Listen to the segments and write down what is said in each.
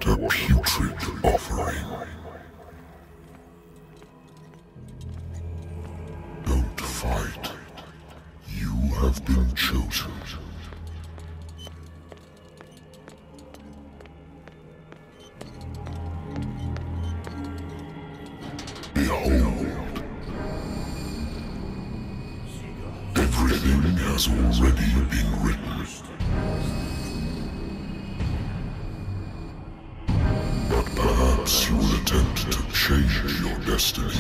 What a putrid offering. Don't fight. You have been chosen. Behold. Everything has already been written. But perhaps you will attempt to change your destiny.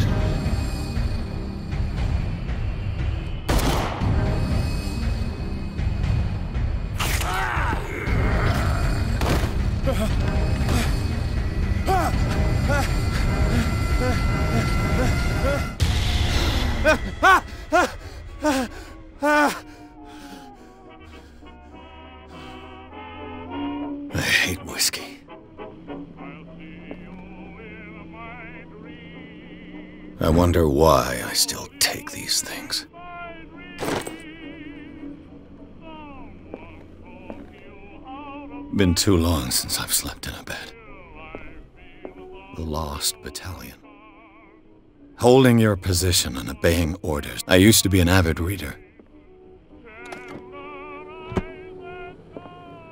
I hate whiskey. I wonder why I still take these things. Been too long since I've slept in a bed. The Lost Battalion. Holding your position and obeying orders. I used to be an avid reader.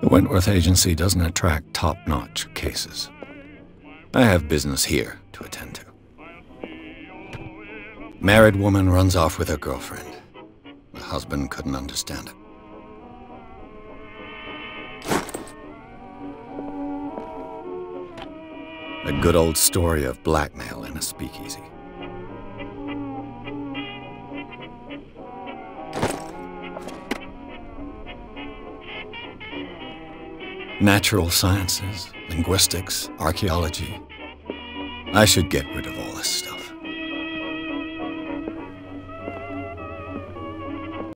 The Wentworth Agency doesn't attract top-notch cases. I have business here to attend to. Married woman runs off with her girlfriend. The husband couldn't understand it. A good old story of blackmail in a speakeasy. Natural sciences, linguistics, archaeology. I should get rid of all this stuff.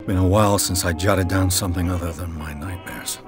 Been a while since I jotted down something other than my nightmares.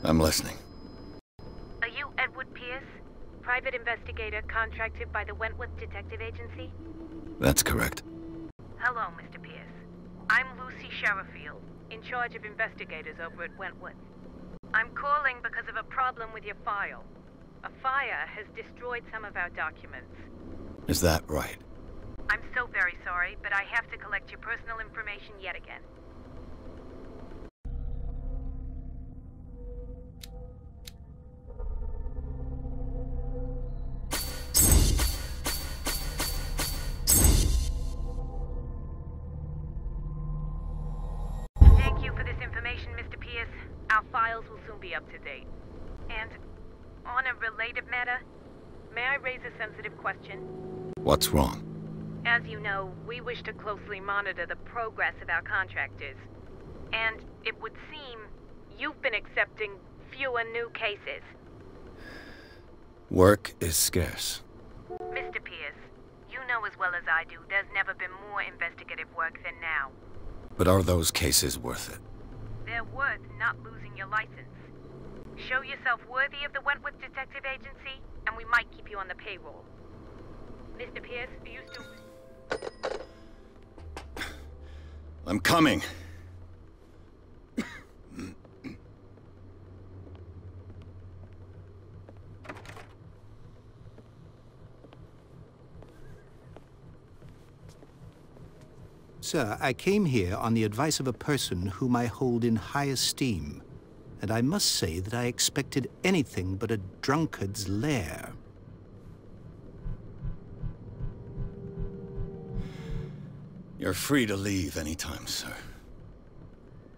I'm listening. Are you Edward Pierce, private investigator contracted by the Wentworth Detective Agency? That's correct. Hello, Mr. Pierce. I'm Lucy Sherifield, in charge of investigators over at Wentworth. I'm calling because of a problem with your file. A fire has destroyed some of our documents. Is that right? I'm so very sorry, but I have to collect your personal information yet again. Thank you for this information, Mr. Pierce. Our files will soon be up to date. And on a related matter, may I raise a sensitive question? What's wrong? As you know, we wish to closely monitor the progress of our contractors. And it would seem you've been accepting fewer new cases. Work is scarce. Mr. Pierce, you know as well as I do, there's never been more investigative work than now. But are those cases worth it? They're worth not losing your license. Show yourself worthy of the Wentworth Detective Agency, and we might keep you on the payroll. Mr. Pierce, are you still... I'm coming. Sir, I came here on the advice of a person whom I hold in high esteem, and I must say that I expected anything but a drunkard's lair. You're free to leave anytime, sir.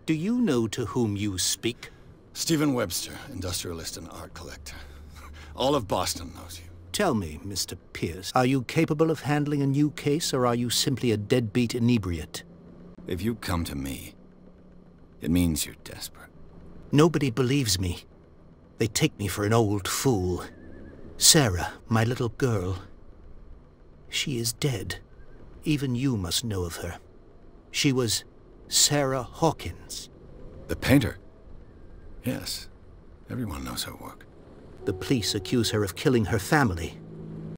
Do you know to whom you speak? Stephen Webster, industrialist and art collector. All of Boston knows you. Tell me, Mr. Pierce, are you capable of handling a new case, or are you simply a deadbeat inebriate? If you come to me, it means you're desperate. Nobody believes me. They take me for an old fool. Sarah, my little girl, she is dead. Even you must know of her. She was Sarah Hawkins. The painter? Yes. Everyone knows her work. The police accuse her of killing her family.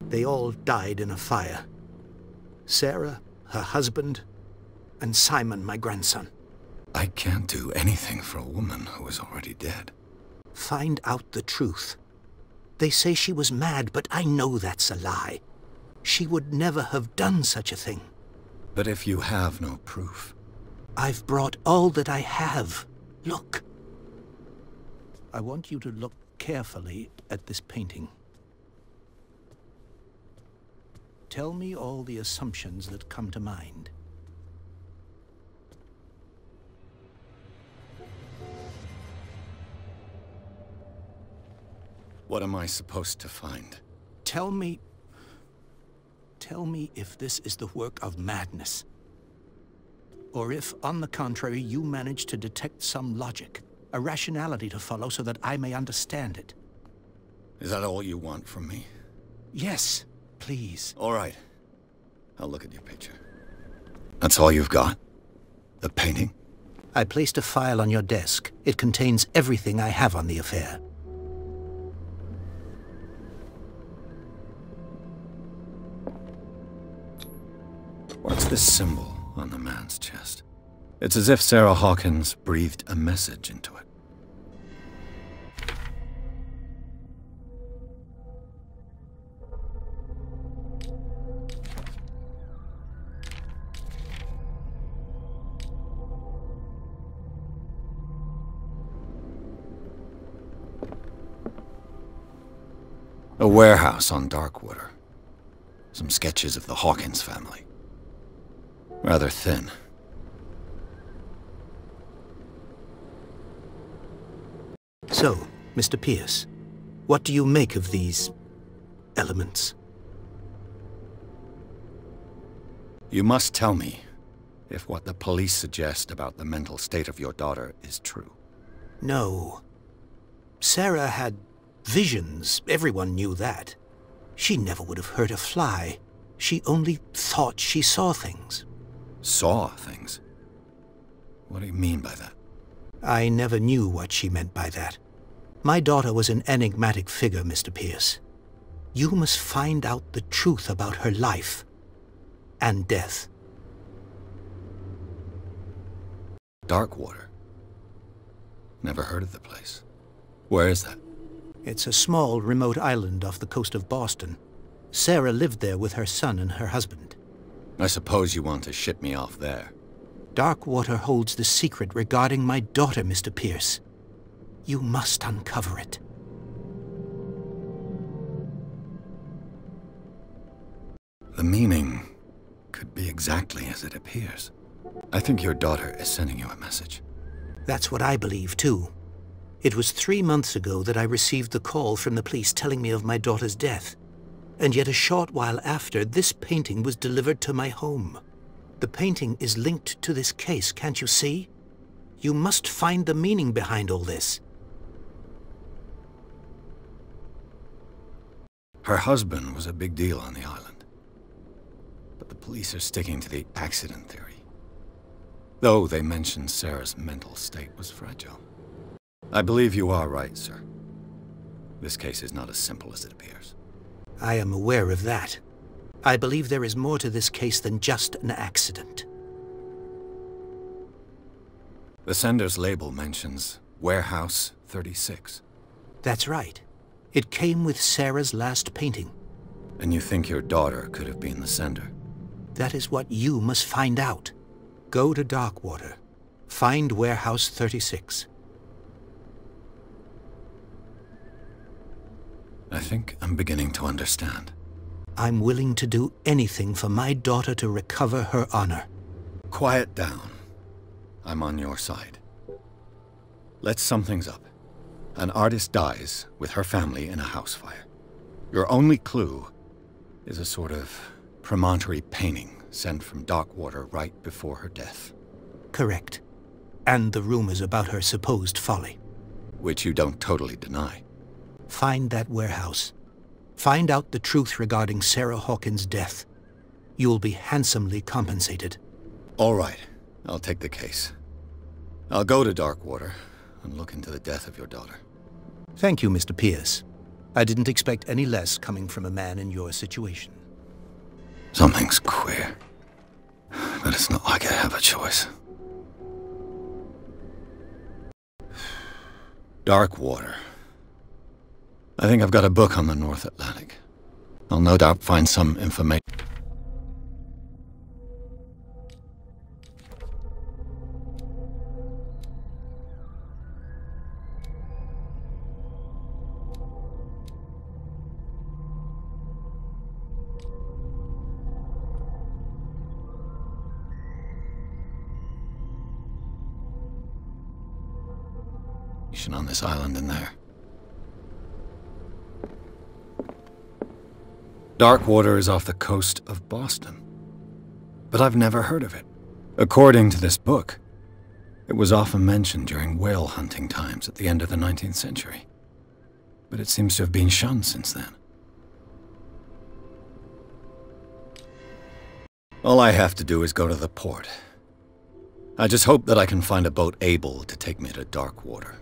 They all died in a fire. Sarah, her husband, and Simon, my grandson. I can't do anything for a woman who is already dead. Find out the truth. They say she was mad, but I know that's a lie. She would never have done such a thing. But if you have no proof... I've brought all that I have. Look. I want you to look carefully at this painting. Tell me all the assumptions that come to mind. What am I supposed to find? Tell me if this is the work of madness. Or if, on the contrary, you manage to detect some logic, a rationality to follow so that I may understand it. Is that all you want from me? Yes, please. All right. I'll look at your picture. That's all you've got? The painting? I placed a file on your desk. It contains everything I have on the affair. What's this symbol on the man's chest? It's as if Sarah Hawkins breathed a message into it. A warehouse on Darkwater. Some sketches of the Hawkins family. Rather thin. So, Mr. Pierce, what do you make of these elements? You must tell me if what the police suggest about the mental state of your daughter is true. No. Sarah had visions. Everyone knew that. She never would have hurt a fly. She only thought she saw things. Saw things? What do you mean by that? I never knew what she meant by that. My daughter was an enigmatic figure, Mr. Pierce. You must find out the truth about her life and death. Darkwater? Never heard of the place. Where is that? It's a small, remote island off the coast of Boston. Sarah lived there with her son and her husband. I suppose you want to ship me off there. Darkwater holds the secret regarding my daughter, Mr. Pierce. You must uncover it. The meaning could be exactly as it appears. I think your daughter is sending you a message. That's what I believe, too. It was 3 months ago that I received the call from the police telling me of my daughter's death. And yet a short while after, this painting was delivered to my home. The painting is linked to this case, can't you see? You must find the meaning behind all this. Her husband was a big deal on the island. But the police are sticking to the accident theory. Though they mentioned Sarah's mental state was fragile. I believe you are right, sir. This case is not as simple as it appears. I am aware of that. I believe there is more to this case than just an accident. The sender's label mentions Warehouse 36. That's right. It came with Sarah's last painting. And you think your daughter could have been the sender? That is what you must find out. Go to Darkwater. Find Warehouse 36. I think I'm beginning to understand. I'm willing to do anything for my daughter to recover her honor. Quiet down. I'm on your side. Let's sum things up. An artist dies with her family in a house fire. Your only clue is a sort of promontory painting sent from Darkwater right before her death. Correct. And the rumors about her supposed folly. Which you don't totally deny. Find that warehouse. Find out the truth regarding Sarah Hawkins' death. You'll be handsomely compensated. All right. I'll take the case. I'll go to Darkwater and look into the death of your daughter. Thank you, Mr. Pierce. I didn't expect any less coming from a man in your situation. Something's queer. But it's not like I have a choice. Darkwater. I think I've got a book on the North Atlantic. I'll no doubt find some information. On this island in there. Darkwater is off the coast of Boston. But I've never heard of it. According to this book, it was often mentioned during whale hunting times at the end of the 19th century. But it seems to have been shunned since then. All I have to do is go to the port. I just hope that I can find a boat able to take me to Darkwater.